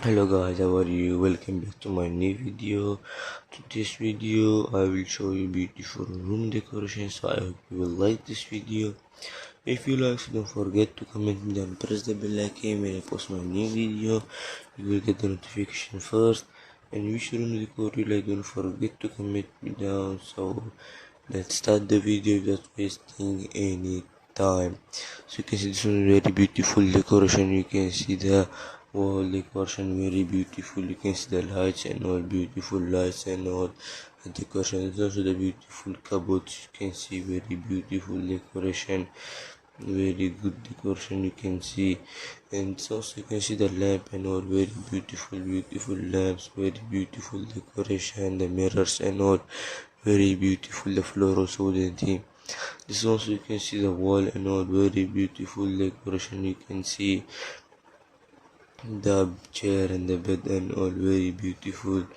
Hello guys, how are you? Welcome back to my new video. To this video I will show you beautiful room decoration, so I hope you will like this video. If you like, so don't forget to comment me down, press the bell icon. When I post my new video you will get the notification first. And which room decor you like, don't forget to comment me down. So let's start the video without wasting any time. So you can see this one very beautiful decoration. You can see the wall decoration very beautiful. You can see the lights and all, beautiful lights and all. The decoration is also the beautiful cupboards. You can see very beautiful decoration, very good decoration you can see. And also you can see the lamp and all, very beautiful lamps, very beautiful decoration, the mirrors and all, very beautiful. The floor also wooden theme. This also you can see the wall and all, very beautiful decoration. You can see the chair and the bed and all, very beautiful.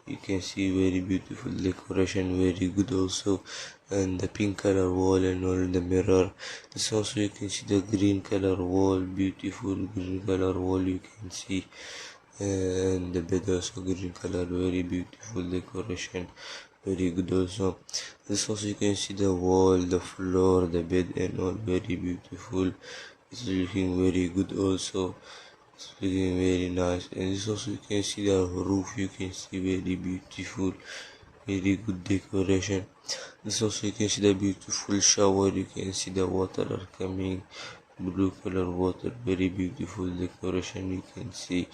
You can see very beautiful decoration, very good also. And the pink color wall and all, the mirror. This also you can see the green color wall, beautiful green color wall you can see. And the bed also green color, very beautiful decoration, very good also. This also you can see the wall, the floor, the bed and all, very beautiful. It's looking very good also. It's looking very nice. And this also you can see the roof, you can see very beautiful, very good decoration. This also you can see the beautiful shower. You can see the water are coming, blue color water, very beautiful decoration. You can see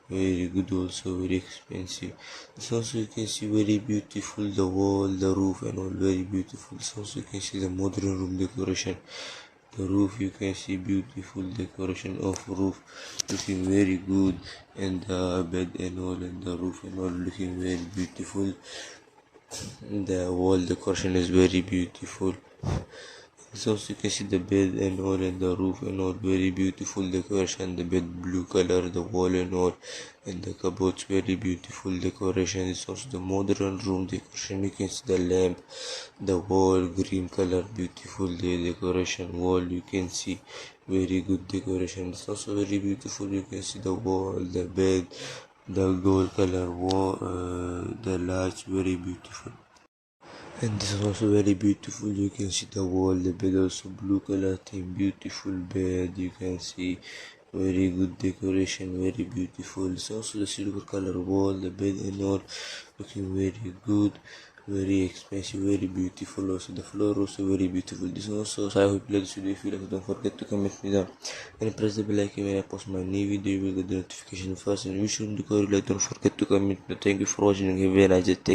very good also, very expensive. This also you can see very beautiful, the wall, the roof and all, very beautiful. This also you can see the modern room decoration. The roof, you can see beautiful decoration of roof, looking very good. And the bed and all, and the roof and all, looking very beautiful. The wall decoration is very beautiful. So you can see the bed and all, and the roof and all, very beautiful decoration. The bed blue color, the wall and all, and the cupboards, very beautiful decoration. It's also the modern room decoration. You can see the lamp, the wall green color, beautiful the decoration wall. You can see very good decoration. It's also very beautiful. You can see the wall, the bed, the gold color wall, the lights, very beautiful. And this is also very beautiful. You can see the wall, the bed also blue color theme, beautiful bed. You can see very good decoration, very beautiful. It's also the silver color wall, the bed and all, looking very good, very expensive, very beautiful. Also the floor also very beautiful. This also, so I hope you like this video. If you like it, don't forget to comment me down and press the bell icon. When I post my new video you will get the notification first. And wish you to like, don't forget to comment. Thank you for watching and have a nice day.